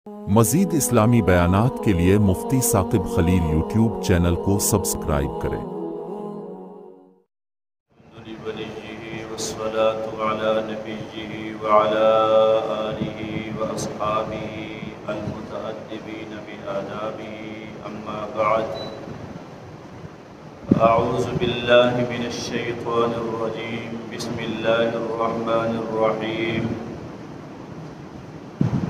مزید اسلامی بیانات کے لیے مفتی ثاقب خلیل یوٹیوب چینل کو سبسکرائب کریں۔ والصلاة على نبيه وعلى آله وأصحابه المتأدبين بآدابه أما بعد أعوذ بالله من الشيطان الرجيم بسم الله الرحمن الرحيم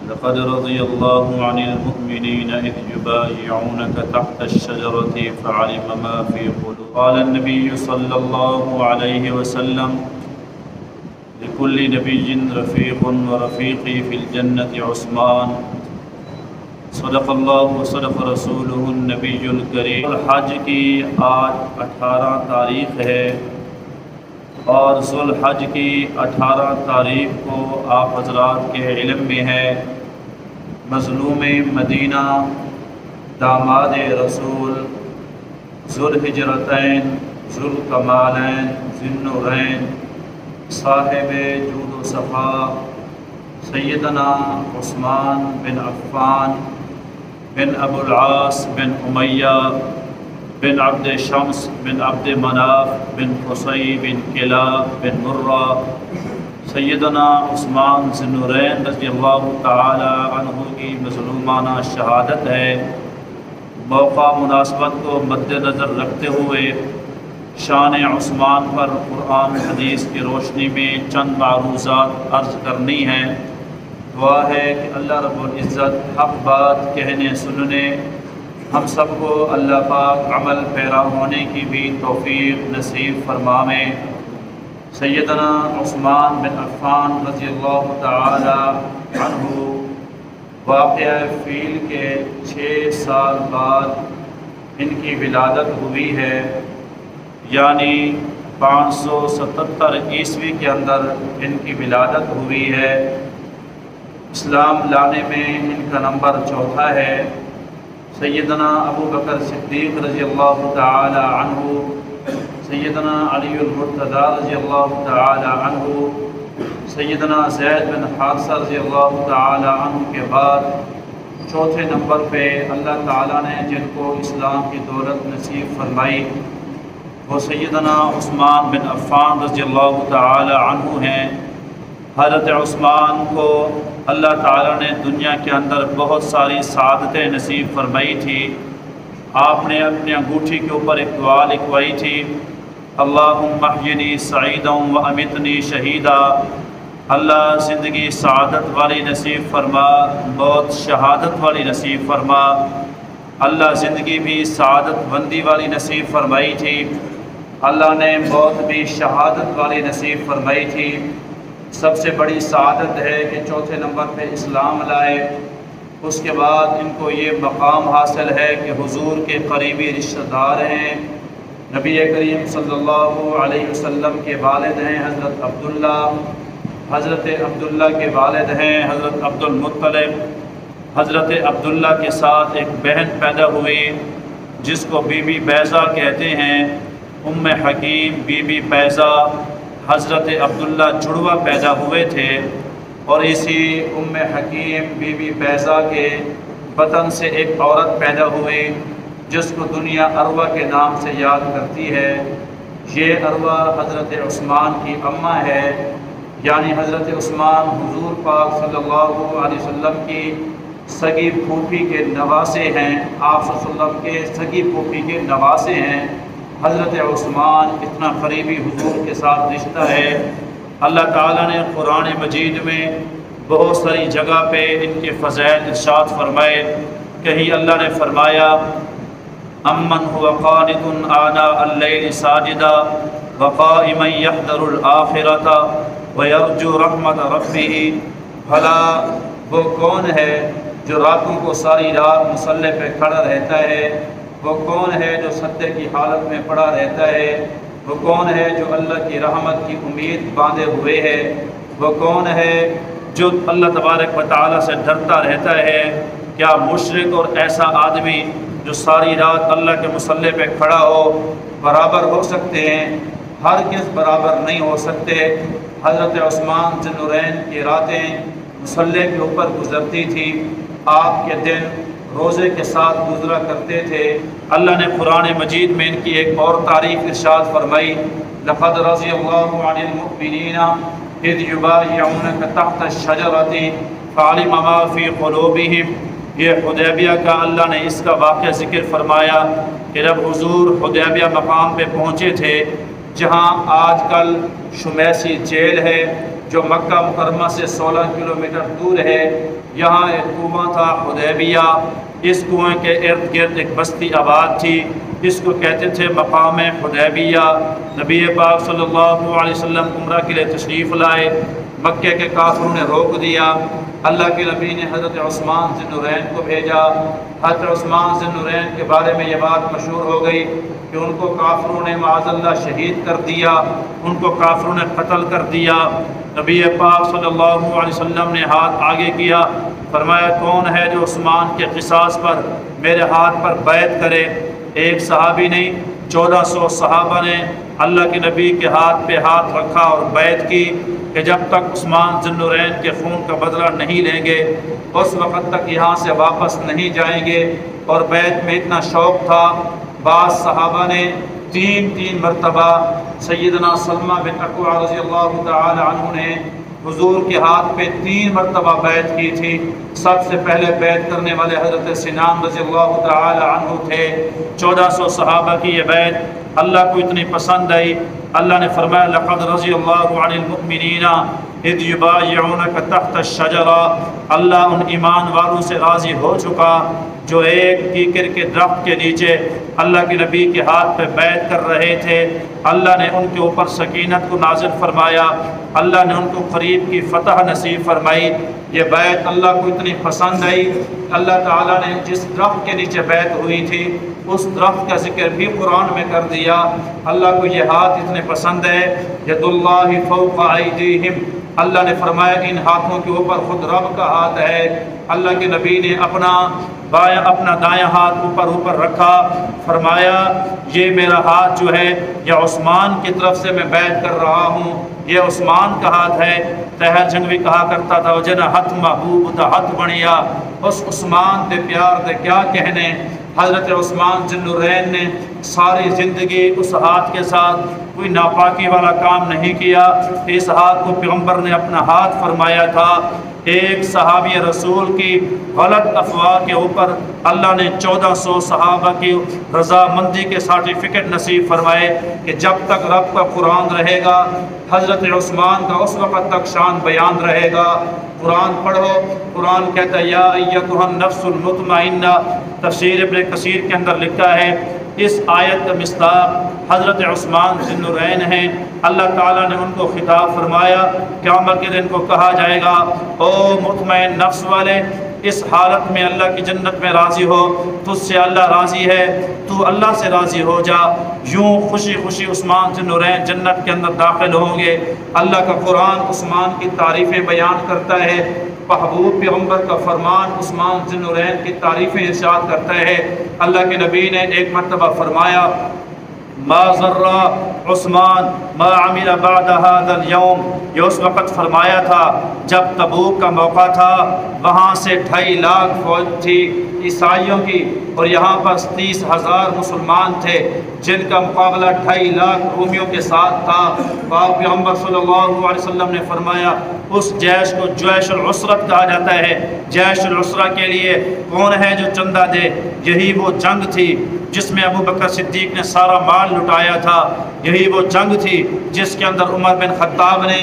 لقد رضي الله عن المؤمنين إذ يبايعونك تحت الشجرة فعلم ما في قلوبهم قال النبي صلى الله عليه وسلم لكل نبي رفيق ورفيقي في الجنة عثمان صدق اللہ وصدق رسولہ النبی الکریم۔ الحج کی آج 18 تاریخ ہے اور ذوالحج کی 18 تاریخ کو آپ حضرات کے علم میں ہے مظلوم مدینہ داماد رسول ذوالحجرتین ذوالکمالین ذوالنورین صاحب جود و صفا سیدنا عثمان بن عفان بن ابو العاص بن امیہ بن عبد شمس بن عبد مناف بن قصی بن کلاب بن مرہ سیدنا عثمان ذو النورین رضی اللہ تعالی عنہ کی مظلومانہ شہادت ہے۔ موقع مناسبت کو مد نظر رکھتے ہوئے شان عثمان پر قرآن حدیث کی روشنی میں چند معروضات عرض کرنی ہیں۔ دعا ہے کہ اللہ رب العزت حق بات کہنے سننے ہم سب کو اللہ پاک عمل پیرا ہونے کی بھی توفیق نصیب فرمائے۔ سیدنا عثمان بن عفان رضی اللہ تعالی عنہ واقعہ فیل کے 6 سال بعد ان کی ولادت ہوئی ہے، یعنی 577 عیسوی کے اندر ان کی ولادت ہوئی ہے۔ اسلام لانے میں ان کا نمبر 4 ہے۔ سیدنا ابو بکر صدیق رضی اللہ تعالی عنہ، سیدنا علی المرتضی رضی اللہ تعالی عنہ، سیدنا زید بن حارثہ رضی اللہ تعالی عنہ کے بعد 4 نمبر پہ اللہ تعالیٰ نے جن کو اسلام کی دولت نصیب فرمائی وہ سیدنا عثمان بن عفان رضی اللہ تعالی عنہ ہیں۔ حضرت عثمان کو اللہ تعالیٰ نے دنیا کے اندر بہت ساری سعادتیں نصیب فرمائی تھی۔ آپ نے اپنی انگوٹھی کے اوپر ایک دعا لکھوائی تھی، اللہم احینی سعیدا و امیتنی شہیدا، اللہ زندگی سعادت والی نصیب فرما، موت شہادت والی نصیب فرما۔ اللہ زندگی بھی سعادت بندی والی نصیب فرمائی تھی، اللہ نے موت بھی شہادت والی نصیب فرمائی تھی۔ سب سے بڑی سعادت ہے کہ 4 نمبر پہ اسلام لائے، اس کے بعد ان کو یہ مقام حاصل ہے کہ حضور کے قریبی رشتہ دار ہیں۔ نبی کریم صلی اللہ علیہ وسلم کے والد ہیں حضرت عبداللہ، حضرت عبداللہ کے والد ہیں حضرت عبد المطلب۔ حضرت عبداللہ کے ساتھ ایک بہن پیدا ہوئی جس کو بی بی بیضہ کہتے ہیں، ام حکیم بی بی بیضہ۔ حضرت عبداللہ جڑوا پیدا ہوئے تھے اور اسی ام حکیم بی بی بیضہ کے بطن سے ایک عورت پیدا ہوئی جس کو دنیا عروہ کے نام سے یاد کرتی ہے۔ یہ عروہ حضرت عثمان کی اماں ہے، یعنی حضرت عثمان حضور پاک صلی اللہ علیہ وسلم کی سگی پھوپھی کے نواسے ہیں، آپ صلی اللہ علیہ وسلم کے سگی پھوپھی کے نواسے ہیں۔ حضرت عثمان اتنا قریبی حضور کے ساتھ رشتہ ہے۔ اللہ تعالیٰ نے قرآن مجید میں بہت ساری جگہ پہ ان کے فضائل ارشاد فرمائے۔ کہیں اللہ نے فرمایا امن هو قانت آناء اللیل ساجدا وقائما یحذر الآخرۃ ویرجو رحمت ربہ، بھلا وہ کون ہے جو راتوں کو ساری رات مصلی پہ کھڑا رہتا ہے، وہ کون ہے جو سجدے کی حالت میں پڑا رہتا ہے، وہ کون ہے جو اللہ کی رحمت کی امید باندھے ہوئے ہے، وہ کون ہے جو اللہ تبارک و تعالیٰ سے ڈرتا رہتا ہے۔ کیا مشرک اور ایسا آدمی جو ساری رات اللہ کے مصلی پہ کھڑا ہو برابر ہو سکتے ہیں؟ ہرگز برابر نہیں ہو سکتے۔ حضرت عثمان ذو النورین کی راتیں مصلی کے اوپر گزرتی تھی، آپ کے دن روزے کے ساتھ گزرا کرتے تھے۔ اللہ نے قرآن مجید میں ان کی ایک اور تعریف ارشاد فرمائی، لقد رضی اللہ عن المؤمنین اذ یبایعونک تحت الشجرۃ فعلم ما فی قلوبہم۔ یہ حدیبیہ کا اللہ نے اس کا واقعہ ذکر فرمایا کہ جب حضور حدیبیہ مقام پہ پہنچے تھے، جہاں آج کل شمیسی جیل ہے جو مکہ مکرمہ سے 16 کلومیٹر دور ہے، یہاں ایک کنواں تھا حدیبیہ۔ اس کنویں کے ارد گرد ایک بستی آباد تھی، اس کو کہتے تھے مقام حدیبیہ۔ نبی پاک صلی اللہ علیہ وسلم عمرہ کے لیے تشریف لائے، مکے کے کافروں نے روک دیا۔ اللہ کے نبی نے حضرت عثمان ذی النورین کو بھیجا۔ حضرت عثمان ذی النورین کے بارے میں یہ بات مشہور ہو گئی کہ ان کو کافروں نے معاذ اللہ شہید کر دیا، ان کو کافروں نے قتل کر دیا۔ نبی پاک صلی اللہ علیہ وسلم نے ہاتھ آگے کیا، فرمایا کون ہے جو عثمان کے قصاص پر میرے ہاتھ پر بیعت کرے؟ ایک صحابی نہیں 1400 صحابہ نے اللہ کے نبی کے ہاتھ پہ ہاتھ رکھا اور بیعت کی کہ جب تک عثمان ذی النورین کے خون کا بدلہ نہیں لیں گے اس وقت تک یہاں سے واپس نہیں جائیں گے۔ اور بیعت میں اتنا شوق تھا، بعض صحابہ نے تین مرتبہ سیدنا سلمہ بن اکوع رضی اللہ تعالی عنہ نے حضور کے ہاتھ پہ 3 مرتبہ بیعت کی تھی۔ سب سے پہلے بیعت کرنے والے حضرت سنان رضی اللہ تعالی عنہ تھے۔ 1400 صحابہ کی یہ بیعت اللہ کو اتنی پسند آئی، اللہ نے فرمایا لقد رضی اللہ عن المؤمنین اذ یبایعونک تحت الشجرہ۔ اللہ ان ایمان والوں سے راضی ہو چکا جو ایک کیکر کے درخت کے نیچے اللہ کے نبی کے ہاتھ پہ بیعت کر رہے تھے۔ اللہ نے ان کے اوپر سکینت کو نازل فرمایا، اللہ نے ان کو قریب کی فتح نصیب فرمائی۔ یہ بیعت اللہ کو اتنی پسند آئی، اللہ تعالیٰ نے جس درخت کے نیچے بیعت ہوئی تھی اس درخت کا ذکر بھی قرآن میں کر دیا۔ اللہ کو یہ ہاتھ اتنے پسند ہے، ید اللہ فوق ایدیہم، اللہ نے فرمایا ان ہاتھوں کے اوپر خود رب کا ہاتھ ہے۔ اللہ کے نبی نے اپنا دایاں ہاتھ اوپر رکھا، فرمایا یہ میرا ہاتھ جو ہے یہ عثمان کی طرف سے میں بیعت کر رہا ہوں، یہ عثمان کا ہاتھ ہے۔ طاہر جھنگوی کہا کرتا تھا جنا ہاتھ محبوب تا ہاتھ بنیا، اس عثمان دے پیار دے کیا کہنے۔ حضرت عثمان ذی النورین نے ساری زندگی اس ہاتھ کے ساتھ کوئی ناپاکی والا کام نہیں کیا، اس ہاتھ کو پیغمبر نے اپنا ہاتھ فرمایا تھا۔ ایک صحابی رسول کی غلط افواہ کے اوپر اللہ نے 1400 صحابہ کی رضامندی کے سرٹیفکیٹ نصیب فرمائے کہ جب تک رب کا قرآن رہے گا حضرت عثمان کا اس وقت تک شان بیان رہے گا۔ قرآن پڑھو، قرآن کہتا ہے یا ایتھا النفس المطمئنہ، تفسیر ابن کثیر کے اندر لکھا ہے اس آیت کا مصداق حضرت عثمان ذی النورین ہیں۔ اللہ تعالیٰ نے ان کو خطاب فرمایا، قیامت کے دن کو کہا جائے گا او مطمئن نفس والے، اس حالت میں اللہ کی جنت میں راضی ہو، تجھ سے اللہ راضی ہے، تو اللہ سے راضی ہو جا۔ یوں خوشی خوشی عثمان ذی النورین جنت کے اندر داخل ہوں گے۔ اللہ کا قرآن عثمان کی تعریفیں بیان کرتا ہے، محبوب پیغمبر کا فرمان عثمان ذی النورین کی تعریفیں ارشاد کرتا ہے۔ اللہ کے نبی نے ایک مرتبہ فرمایا ما ضر عثمان ما عمل بعد هذا اليوم، یہ اس وقت فرمایا تھا جب تبوک کا موقع تھا، وہاں سے 2.5 لاکھ فوج تھی عیسائیوں کی اور یہاں پر 30,000 مسلمان تھے جن کا مقابلہ 2.5 لاکھ رومیوں کے ساتھ تھا۔ پاک پیغمبر صلی اللہ علیہ وسلم نے فرمایا اس جیش کو جیش العسرت کہا جاتا ہے۔ جیش العسرہ کے لیے کون ہے جو چندہ دے؟ یہی وہ جنگ تھی جس میں ابو بکر صدیق نے سارا مال لٹایا تھا، یہی وہ جنگ تھی جس کے اندر عمر بن خطاب نے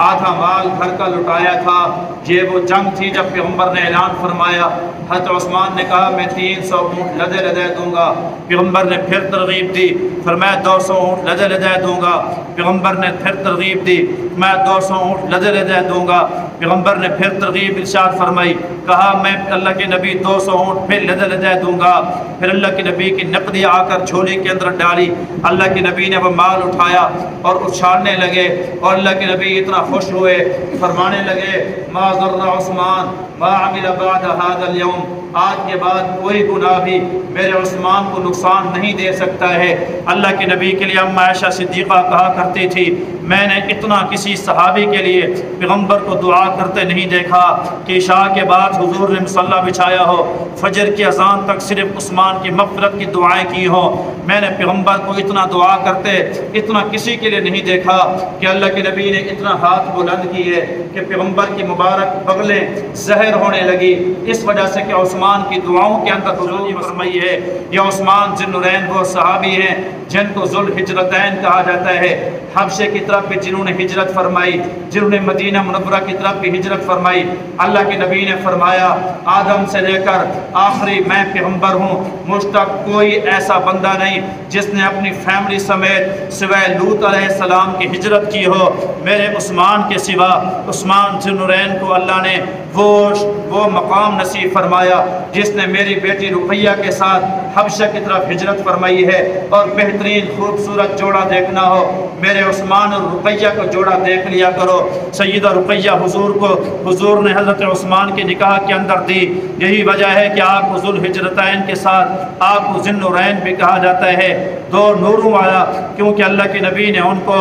آدھا مال گھر کا لٹایا تھا، یہ وہ جنگ تھی جب پیغمبر نے اعلان فرمایا۔ حضرت عثمان نے کہا میں 300 اونٹ لدے لدے دوں گا، پیغمبر نے پھر ترغیب دی، فرمایا 200 اونٹ لدے لدے دوں گا، پیغمبر نے پھر ترغیب دی، میں 200 اونٹ لدے لدے دوں گا، پیغمبر نے پھر ترغیب ارشاد فرمائی، کہا میں اللہ کے نبی 200 اونٹ پھر لدے لدے دوں گا۔ پھر اللہ کے نبی کی نقدی آ کر جھولی کے اندر ڈالی، اللہ کے نبی نے وہ مال اٹھایا اور اچھالنے لگے اور اللہ کے نبی اتنا خوش ہوئے، فرمانے لگے ما ضر عثمان ما عمل بعد هذا اليوم، آج کے بعد کوئی گناہ بھی میرے عثمان کو نقصان نہیں دے سکتا ہے۔ اللہ کے نبی کے لیے اما عائشہ صدیقہ کہا کرتی تھی میں نے اتنا کسی صحابی کے لیے پیغمبر کو دعا کرتے نہیں دیکھا کہ عشاء کے بعد حضور نے مصلی بچھایا ہو، فجر کی اذان تک صرف عثمان کی مغفرت کی دعائیں کی ہوں۔ میں نے پیغمبر کو اتنا دعا کرتے اتنا کسی کے لیے نہیں دیکھا کہ اللہ کے نبی نے اتنا ہاتھ بلند کیے کہ پیغمبر کی مبارک بغلیں زہر ہونے لگی، اس وجہ سے کہ عثمان کی دعاؤں کے اندر حضور نے فرمائی ہے۔ یہ عثمان ذی النورین وہ صحابی ہیں جن کو ذو الہجرتین کہا جاتا ہے، حبشے کی طرف بھی جنہوں نے ہجرت فرمائی، جنہوں نے مدینہ منورہ کی طرف بھی ہجرت فرمائی۔ اللہ کے نبی نے فرمایا آدم سے لے کر آخری میں پیغمبر ہوں، مجھ تک کوئی ایسا بندہ نہیں جس نے اپنی فیملی سمیت سوائے لوط علیہ السلام کی ہجرت کی ہو۔ میرے عثمان کے سوا عثمان ذی النورین کو اللہ نے وہ مقام نصیب فرمایا جس نے میری بیٹی رقیہ کے ساتھ حبشہ کی طرف ہجرت فرمائی ہے۔ اور بہترین خوبصورت جوڑا دیکھنا ہو میرے عثمان اور رقیہ کو جوڑا دیکھ لیا کرو۔ سیدہ رقیہ حضور نے حضرت عثمان کے نکاح کے اندر دی، یہی وجہ ہے کہ آپ کو ذو الہجرتین کے ساتھ آپ کو ذی النورین بھی کہا جاتا ہے، دو نوروں والا، کیونکہ اللہ کے نبی نے ان کو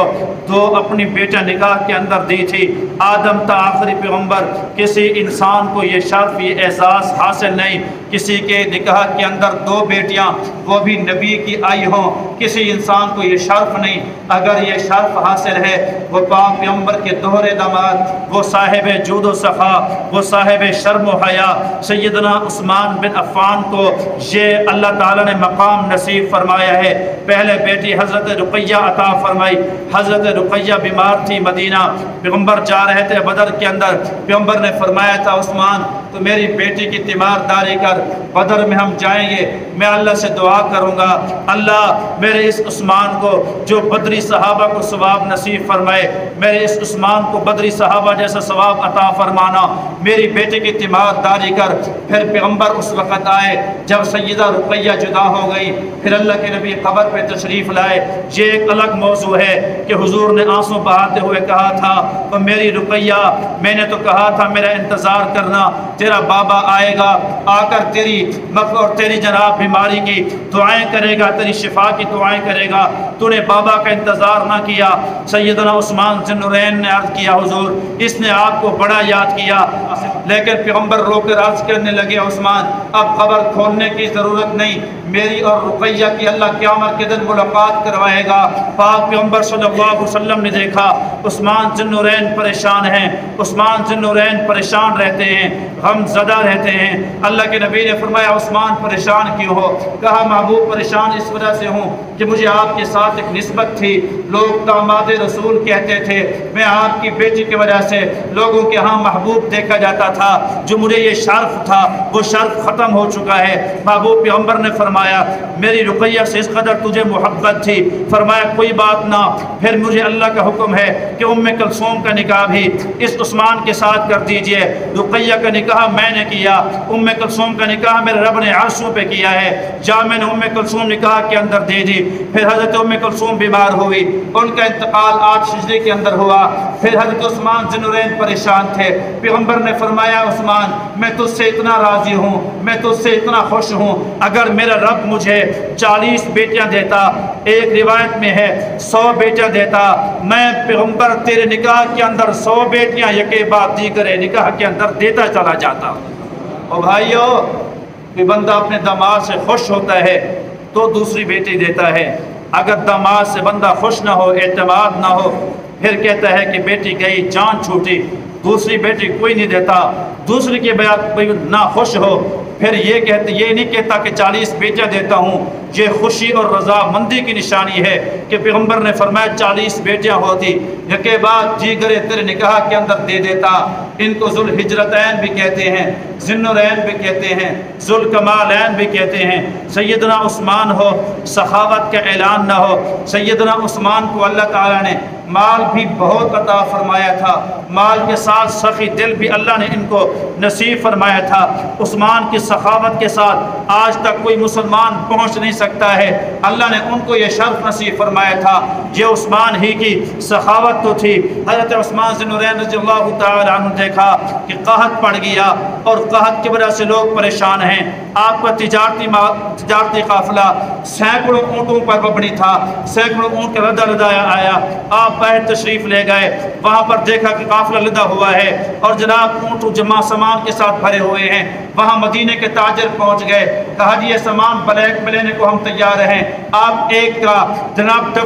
دو اپنی بیٹا نکاح کے اندر دی تھی۔ آدم تا آخری پیغمبر کسی انسان کو یہ شرف یہ اعزاز حاصل نہیں کسی کے نکاح کے اندر دو بیٹیاں وہ بھی نبی کی آئی ہوں، کسی انسان کو یہ شرف نہیں۔ اگر یہ شرف حاصل ہے وہ پاک پیغمبر کے دوہرے داماد، وہ صاحب جود و سخا، وہ صاحب شرم و حیا سیدنا عثمان بن عفان کو یہ اللہ تعالیٰ نے مقام نصیب فرمایا ہے۔ پہلے بیٹی حضرت رقیہ عطا فرمائی۔ حضرت رقیہ بیمار تھی، مدینہ پیغمبر جا رہے تھے بدر کے اندر، پیغمبر نے فرمایا تھا عثمان تو میری بیٹی کی تیمارداری کر، بدر میں ہم جائیں گے، میں اللہ سے دعا کروں گا اللہ میرے اس عثمان کو جو بدری صحابہ کو ثواب نصیب فرمائے، میرے اس عثمان کو بدری صحابہ جیسا ثواب عطا فرمانا، میری بیٹی کی تیمارداری کر۔ پھر پیغمبر اس وقت آئے جب سیدہ رقیہ جدا ہو گئی، پھر اللہ کے نبی قبر پہ تشریف لائے۔ یہ ایک الگ موضوع ہے کہ حضور نے آنسو بہاتے ہوئے کہا تھا تو میری رقیہ میں نے تو کہا تھا میرا انتظار کرنا، تیرا بابا آئے گا، آ کر تیری اور تیری جناب بیماری کی دعائیں کرے گا، تیری شفا کی دعائیں کرے گا، تو نے بابا کا انتظار نہ کیا۔ سیدنا عثمان ذی النورین نے عرض کیا حضور اس نے آپ کو بڑا یاد کیا، لیکن پیغمبر رو کر عرض کرنے لگے عثمان اب قبر کھولنے کی ضرورت نہیں، میری اور رقیہ کی اللہ قیامت کے دن ملاقات کروائے گا۔ پاک پیغمبر صلی اللہ علیہ وسلم نے دیکھا عثمان ذی النورین پریشان ہیں، عثمان ذی النورین پریشان رہتے ہیں، غم زدہ رہتے ہیں۔ اللہ کے نبی نے فرمایا عثمان پریشان کیوں ہو؟ کہا محبوب پریشان اس وجہ سے ہوں کہ مجھے آپ کے ساتھ ایک نسبت تھی، لوگ داماد رسول کہتے تھے، میں آپ کی بیٹی کی وجہ سے لوگوں کے ہاں محبوب دیکھا جاتا تھا، جو مجھے یہ شرف تھا وہ شرف ختم ہو چکا ہے۔ محبوب پیغمبر نے فرمایا میری رقیہ سے اس قدر تجھے محبت تھی، فرمایا کوئی بات نہ، پھر مجھے اللہ کا حکم ہے کہ ام کلثوم کا نکاح بھی اس عثمان کے ساتھ کر دیجئے۔ رقیہ کا نکاح میں نے کیا، ام کلثوم کا نکاح میرے رب نے عرشوں پہ کیا ہے، جا میں نے ام کلثوم نکاح کے اندر دے دی۔ پھر حضرت ام کلثوم بیمار ہوئی، ان کا انتقال 8 ہجری کے اندر ہوا۔ پھر حضرت عثمان ذی النورین پریشان تھے، پیغمبر نے فرمایا عثمان میں تجھ سے اتنا راضی ہوں، میں تجھ سے اتنا خوش ہوں، اگر میرا رب مجھے 40 بیٹیاں دیتا، ایک روایت میں ہے 100 بیٹیاں دیتا، میں پیغمبر تیرے نکاح کے اندر 100 بیٹیاں یکے بعد دیگرے نکاح کے اندر دیتا چلا جاتا۔ اور بھائیو کہ بندہ اپنے داماد سے خوش ہوتا ہے تو دوسری بیٹی دیتا ہے، اگر داماد سے بندہ خوش نہ ہو، اعتماد نہ ہو، پھر کہتا ہے کہ بیٹی گئی جان چھوٹی، دوسری بیٹی کوئی نہیں دیتا۔ دوسری کے بعد نہ خوش ہو پھر یہ نہیں کہتا کہ 40 بیٹیاں دیتا ہوں، یہ خوشی اور رضامندی کی نشانی ہے کہ پیغمبر نے فرمایا 40 بیٹیاں ہوتی، یکے بعد دیگرے تیرے نکاح کے اندر دے دیتا۔ ان کو ذو الہجرتین بھی کہتے ہیں، ذی النورین بھی کہتے ہیں، ذو الکمالین بھی کہتے ہیں۔ سیدنا عثمان ہو سخاوت کا اعلان نہ ہو، سیدنا عثمان کو اللہ تعالیٰ نے مال بھی بہت عطا فرمایا تھا، مال کے ساتھ سخی دل بھی اللہ نے ان کو نصیب فرمایا تھا۔ عثمان کی سخاوت کے ساتھ آج تک کوئی مسلمان پہنچ نہیں سکتا ہے، اللہ نے ان کو یہ شرف نصیب فرمایا تھا۔ یہ عثمان ہی کی سخاوت تو تھی۔ حضرت عثمان ذی النورین رضی اللہ تعالی عنہ دیکھا کہ قحط پڑ گیا اور قحط کی وجہ سے لوگ پریشان ہیں. آپ کا تجارتی قافلہ سینکڑوں اونٹوں پر مبنی تھا, سینکڑوں اونٹ کا لدا لدایا آیا. آپ باہر تشریف لے گئے, وہاں پر دیکھا کہ قافلہ لدا ہوا ہے اور جناب اونٹ جمع سامان کے ساتھ بھرے ہوئے ہیں. وہاں مدینے کے تاجر پہنچ گئے, کہا جی یہ سامان بلیک میں لینے کو ہم تیار ہیں, آپ ایک کا جناب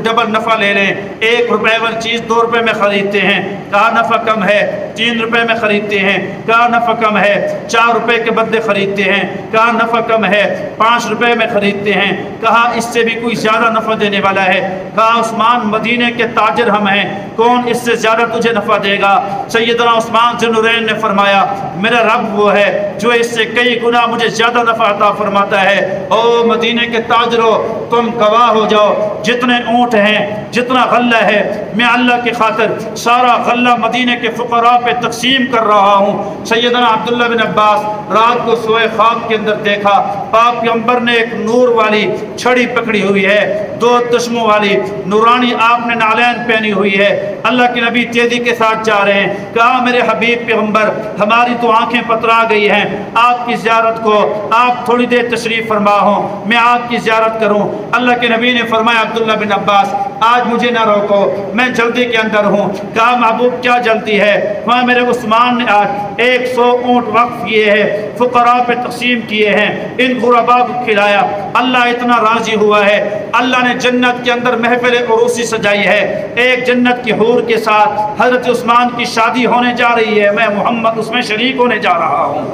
ڈبل نفع لے لیں. 1 روپے والی چیز 2 روپے میں خریدتے ہیں, کہا نفع کم ہے. 3 روپے میں خریدتے ہیں, کہا نفع کم ہے. 4 روپے کے بدلے خریدتے ہیں, کہا نفع کم ہے. 5 روپے میں خریدتے ہیں, کہا اس سے بھی کوئی زیادہ نفع دینے والا ہے. کہا عثمان مدینے کے تاجر ہم ہیں, کون اس سے زیادہ تجھے نفع دے گا؟ سیدنا عثمان ذو النورین نے فرمایا میرا رب وہ ہے جو اس سے کئی گنا مجھے زیادہ نفع عطا فرماتا ہے. او مدینے کے تاجروں, تم گواہ ہو جاؤ, جتنے اونٹ ہیں, جتنا غلہ ہے, میں اللہ کی خاطر سارا غلہ مدینے کے فقراء پہ تقسیم کر رہا ہوں. سیدنا عبداللہ بن عباس رات کو سوئے خواب کے اندر دیکھا پاک پیغمبر نے ایک نور والی چھڑی پکڑی ہوئی ہے, 2 تشموں والی نورانی آپ نے نالین پہنی ہوئی ہے. اللہ کے نبی تیزی کے ساتھ جا رہے ہیں. کہا میرے حبیب پیغمبر ہماری تو آنکھیں پترا گئی ہیں, آپ کی زیارت کو آپ تھوڑی دیر تشریف فرما ہوں, میں آپ کی زیارت کروں. اللہ کے نبی نے فرمایا عبداللہ بن عباس آج مجھے نہ روکو, میں جلدی کے اندر ہوں. کہا محبوب کیا جلدی ہے؟ وہاں میرے عثمان نے آج 100 اونٹ وقف کیے ہیں, فقراء پہ تقسیم کیے ہیں, ان غرباء کو کھلایا. اللہ اتنا راضی ہوا ہے, اللہ نے جنت کے اندر محفل عروسی سجائی ہے. ایک جنت کی حور کے ساتھ حضرت عثمان کی شادی ہونے جا رہی ہے, میں محمد اس میں شریک ہونے جا رہا ہوں.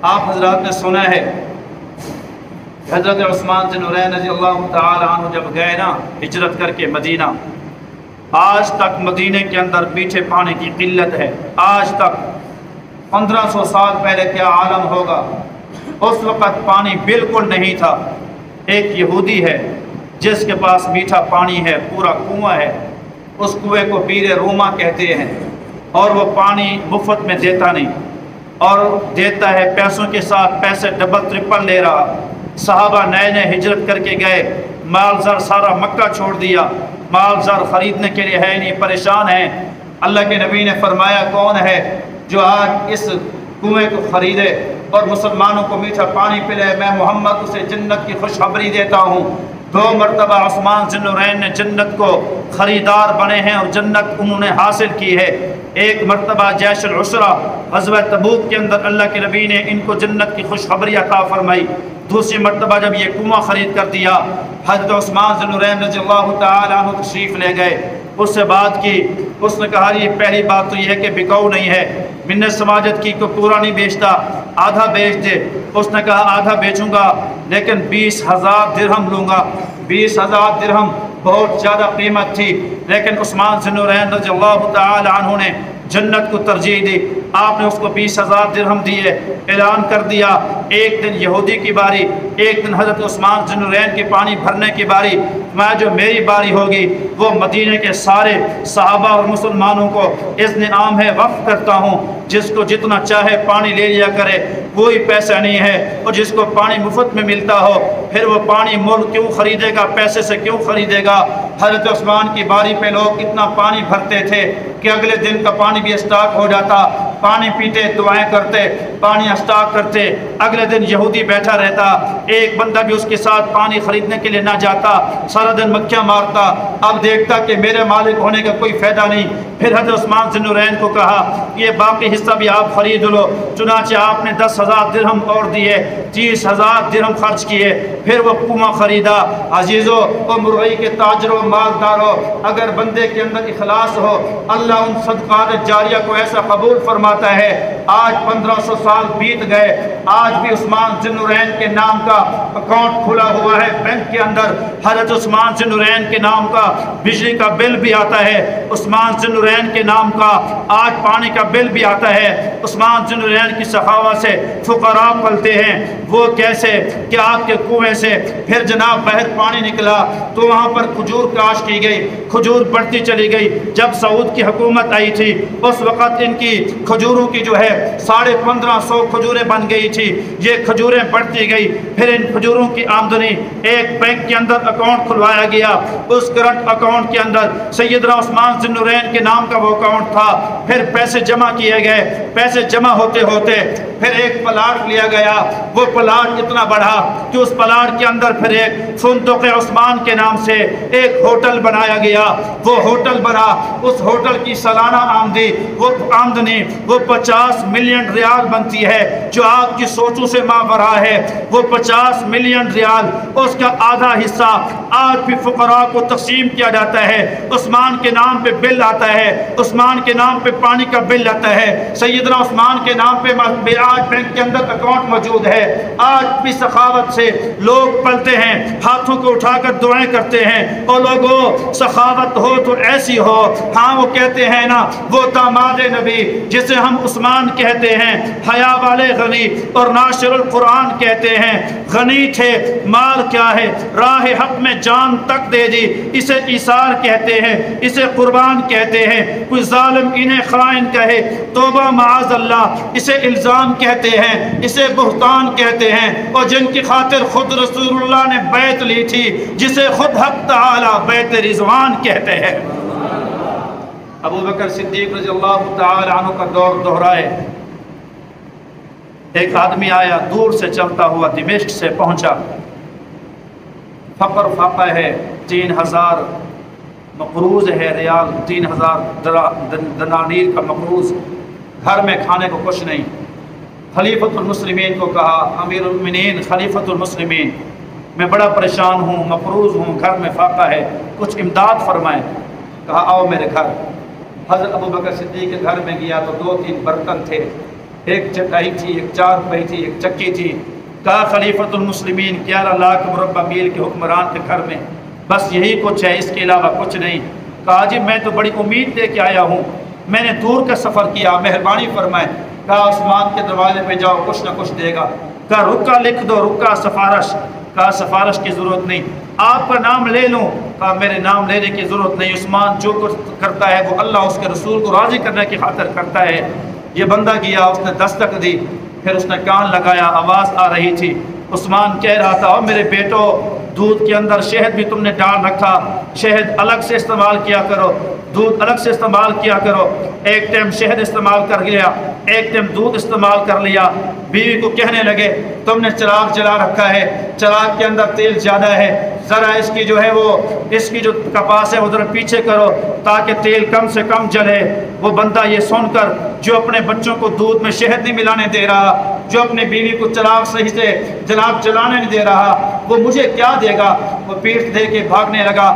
آپ حضرات نے سنا ہے حضرت عثمان ذو النورین رضی اللہ تعالی عنہ جب گئے نا ہجرت کر کے مدینہ, آج تک مدینے کے اندر میٹھے پانی کی قلت ہے. آج تک 1500 سال پہلے کیا عالم ہوگا, اس وقت پانی بالکل نہیں تھا. ایک یہودی ہے جس کے پاس میٹھا پانی ہے, پورا کنواں ہے, اس کنویں کو بیر روما کہتے ہیں, اور وہ پانی مفت میں دیتا نہیں, اور دیتا ہے پیسوں کے ساتھ, پیسے ڈبل ٹرپل لے رہا. صحابہ نئے نئے ہجرت کر کے گئے, مال زر سارا مکہ چھوڑ دیا, مال زر خریدنے کے لیے ہے نہیں, پریشان ہیں. اللہ کے نبی نے فرمایا کون ہے جو آج اس کنویں کو خریدے اور مسلمانوں کو میٹھا پانی پلے؟ میں محمد اسے جنت کی خوشخبری دیتا ہوں. 2 مرتبہ عثمان ذو النورین نے جنت کو خریدار بنے ہیں اور جنت انہوں نے حاصل کی ہے. ایک مرتبہ جیش العسرہ غزوہ تبوک کے اندر اللہ کے نبی نے ان کو جنت کی خوشخبری عطا فرمائی. دوسری مرتبہ جب یہ کنواں خرید کر دیا, حضرت عثمان ذو النورین رضی اللہ تعالی عنہ تشریف لے گئے, اس سے بات کی. اس نے کہا یہ پہلی بات تو یہ ہے کہ بکاؤ نہیں ہے, منت سماجت کی کو پورا نہیں بیچتا, آدھا بیچ دے. اس نے کہا آدھا بیچوں گا لیکن 20,000 درہم لوں گا. 20,000 درہم بہت زیادہ قیمت تھی, لیکن عثمان ذو النورین رضی اللہ تعالی عنہ نے جنت کو ترجیح دی. آپ نے اس کو 20,000 درہم دیے, اعلان کر دیا ایک دن یہودی کی باری, ایک دن حضرت عثمان ذو النورین کے پانی بھرنے کی باری. میں جو میری باری ہوگی وہ مدینے کے سارے صحابہ اور مسلمانوں کو اذن عام ہے وقف کرتا ہوں, جس کو جتنا چاہے پانی لے لیا کرے, کوئی پیسہ نہیں ہے. اور جس کو پانی مفت میں ملتا ہو پھر وہ پانی مول کیوں خریدے گا, پیسے سے کیوں خریدے گا؟ حضرت عثمان کی باری پہ لوگ اتنا پانی بھرتے تھے کہ اگلے دن کا پانی بھی اسٹاک ہو جاتا. پانی پیتے, دعائیں کرتے, پانی اسٹاک کرتے. اگلے دن یہودی بیٹھا رہتا, ایک بندہ بھی اس کے ساتھ پانی خریدنے کے لیے نہ جاتا, سارا دن مکھیاں مارتا. اب دیکھتا کہ میرے مالک ہونے کا کوئی فائدہ نہیں. پھر حضرت عثمان ذو النورین کو کہا یہ باقی حصہ بھی آپ خرید لو. چنانچہ آپ نے 10,000 درہم اور دیے, 30,000 درہم خرچ کیے, پھر وہ کنواں خریدا. عزیزو و مرغی کے تاجروں, مالداروں, اگر بندے کے اندر اخلاص ہو اللہ ان صدقات جاریہ کو ایسا قبول فرماتا ہے. آج 1500 سال بیت گئے, آج بھی عثمان ذو النورین کے نام کا اکاؤنٹ کھلا ہوا ہے بینک کے اندر. حضرت عثمان ذو النورین کے نام کا بجلی کا بل بھی آتا ہے, عثمان ذو النورین کے نام کا آج پانی کا بل بھی آتا ہے. عثمان ذو النورین کی سخاوت سے فقراء پلتے ہیں. وہ کیسے کہ آپ کے کنویں سے پھر جناب باہر پانی نکلا تو وہاں پر کھجور کاشت کی گئی, کھجور بڑھتی چلی گئی. جب سعود کی حکومت آئی تھی اس وقت ان کی کھجوروں کی جو ہے 1550 کھجوریں بن گئی تھی، یہ کھجوریں بڑھتی گئی، پھر ان کھجوروں کی آمدنی ایک بینک کے اندر اکاؤنٹ کھلوایا گیا، اس کرنٹ اکاؤنٹ کے اندر سیدنا عثمان ذی النورین کے نام کا وہ اکاؤنٹ تھا، پھر پیسے جمع کیے گئے، پیسے جمع ہوتے ہوتے پھر ایک پلاٹ لیا گیا، وہ پلاٹ اتنا بڑھا کہ اس پلاٹ کے اندر پھر ایک فندق عثمان کے نام سے ایک ہوٹل بنایا گیا، وہ ہوٹل بنا، اس ہوٹل کی سالانہ آمدنی وہ 50 ملین ریال بنتی ہے، جو آپ کی سوچوں سے ماورا ہے۔ وہ 50 ملین ریال، اس کا آدھا حصہ آج بھی فقراء کو تقسیم کیا جاتا ہے، عثمان کے نام پہ بل آتا ہے، عثمان کے نام پہ پانی کا بل آتا ہے، سیدنا عثمان کے نام پہ آج بینک کے اندر اکاؤنٹ موجود ہے۔ آج بھی سخاوت سے لوگ پلتے ہیں، ہاتھوں کو اٹھا کر دعائیں کرتے ہیں، اور لوگوں سخاوت ہو تو ایسی ہو۔ ہاں وہ کہتے ہیں نا، وہ داماد نبی جسے ہم عثمان کہتے ہیں، حیا والے غنی اور ناشر القرآن کہتے ہیں، غنی تھے، مال کیا ہے، راہ حق میں جان تک دے دی، اسے ایثار کہتے ہیں، اسے قربان کہتے ہیں۔ کوئی ظالم انہیں خائن کہے، توبہ معاذ اللہ، اسے الزام کہتے ہیں، اسے بہتان کہتے ہیں، اور جن کی خاطر خود رسول اللہ نے بیعت لی تھی، جسے خود حق تعالی بیعت رضوان کہتے ہیں۔ ابو بکر صدیق رضی اللہ تعالی عنہ کا دور دہرائے، ایک آدمی آیا دور سے چلتا ہوا، دمشق سے پہنچا، فقر فاقہ ہے، 3000 مقروض ہے ریال، 3000 دنانیر کا مقروض، گھر میں کھانے کو کچھ نہیں۔ خلیفۃ المسلمین کو کہا، امیر المؤمنین خلیفۃ المسلمین، میں بڑا پریشان ہوں، مقروض ہوں، گھر میں فاقہ ہے، کچھ امداد فرمائیں۔ کہا آؤ میرے گھر۔ حضرت ابو بکر صدیق کے گھر میں گیا تو 2-3 برتن تھے، ایک چٹائی تھی، ایک چارپائی تھی، ایک چکی تھی۔ کہا خلیفۃ المسلمین 11 لاکھ مربع میل کے حکمران کے گھر میں بس یہی کچھ ہے، اس کے علاوہ کچھ نہیں۔ کہا جی میں تو بڑی امید لے کے آیا ہوں، میں نے دور کا سفر کیا، مہربانی فرمائیں۔ کہا عثمان کے دروازے پہ جاؤ، کچھ نہ کچھ دے گا۔ کہا رکا لکھ دو، رکا سفارش۔ کہا سفارش کی ضرورت نہیں، آپ کا نام لے لوں۔ کہا میرے نام لینے کی ضرورت نہیں، عثمان جو کچھ کرتا ہے وہ اللہ اس کے رسول کو راضی کرنے کی خاطر کرتا ہے۔ یہ بندہ گیا، اس نے دستک دی، پھر اس نے کان لگایا، آواز آ رہی تھی، عثمان کہہ رہا تھا، او میرے بیٹو، دودھ کے اندر شہد بھی تم نے ڈال رکھا، شہد الگ سے استعمال کیا کرو، دودھ الگ سے استعمال کیا کرو۔ ایک ٹائم شہد استعمال کر لیا، ایک ٹائم دودھ استعمال کر لیا۔ بیوی کو کہنے لگے تم نے چراغ جلا رکھا ہے، چراغ کے اندر تیل زیادہ ہے، ذرا اس کی جو ہے وہ اس کی جو کپاس ہے وہ ذرا پیچھے کرو تاکہ تیل کم سے کم جلے۔ وہ بندہ یہ سن کر جو اپنے بچوں کو دودھ میں شہد نہیں ملانے دے رہا، جو اپنے بیوی کو چراغ صحیح سے جناب جلانے نہیں دے رہا، وہ مجھے کیا دے گا، وہ پیٹھ دے کے بھاگنے لگا۔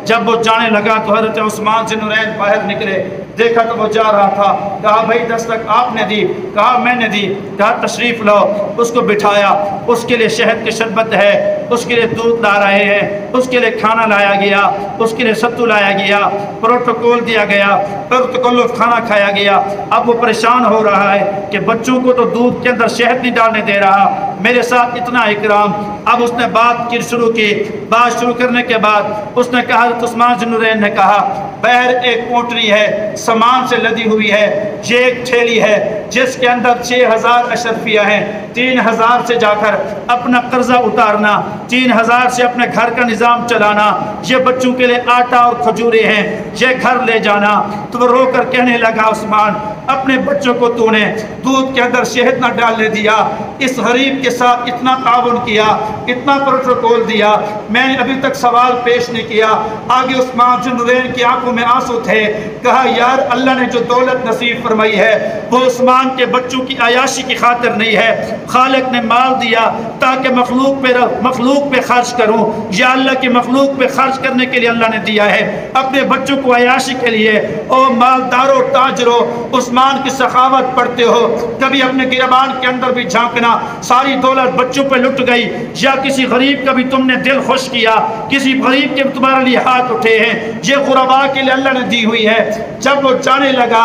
جب وہ جانے لگا تو حضرت عثمان ذی النورین باہر نکلے، دیکھا تو وہ جا رہا تھا۔ کہا بھائی دستک آپ نے دی؟ کہا میں نے دی۔ کہا تشریف لاؤ۔ اس کو بٹھایا، اس کے لیے شہد کی شربت ہے، اس کے لیے دودھ لا رہے ہیں، اس کے لیے کھانا لایا گیا، اس کے لیے ستو لایا گیا، پروٹوکول دیا گیا، پروٹوکول کھانا کھایا گیا۔ اب وہ پریشان ہو رہا ہے کہ بچوں کو تو دودھ کے اندر شہد نہیں ڈالنے دے رہا، میرے ساتھ اتنا اکرام۔ اب اس نے بات شروع کی، بات شروع کرنے کے بعد اس نے کہا، حضرت عثمان ذی النورین نے کہا بہر ایک اونٹنی ہے، سامان سے لدی ہوئی ہے، یہ ایک تھیلی ہے جس کے اندر 6000 اشرفیہ ہیں، 3000 سے جا کر اپنا قرضہ اتارنا، 3000 سے اپنے گھر کا نظام چلانا، یہ بچوں کے لیے آٹا اور کھجورے ہیں، یہ گھر لے جانا۔ تو وہ رو کر کہنے لگا عثمان اپنے بچوں کو تو نے دودھ کے اندر شہد نہ ڈالنے دیا، اس غریب کے ساتھ اتنا تعاون کیا، اتنا پروٹوکول دیا، میں نے ابھی تک سوال پیش نہیں کیا۔ آگے عثمان ذی النورین کی آنکھوں میں آنسو تھے۔ کہا یار اللہ نے جو دولت نصیب فرمائی ہے وہ عثمان کے بچوں کی عیاشی کی خاطر نہیں ہے، خالق نے مال دیا تاکہ مخلوق پہ خرچ کروں، یا اللہ کی مخلوق پہ خرچ کرنے کے لیے اللہ نے دیا ہے، اپنے بچوں کو عیاشی کے لیے۔ او مالدارو تاجرو، عثمان کی سخاوت پڑھتے ہو، کبھی اپنے گریبان کے اندر بھی جھانکنا، ساری دولت بچوں پہ لٹ گئی، یا کسی غریب کا بھی تم نے دل خوش کیا، کسی غریب کے تمہارے لیے ہاتھ اٹھے ہیں، یہ غرباء کے لیے اللہ نے دی ہوئی ہے۔ جب وہ جانے لگا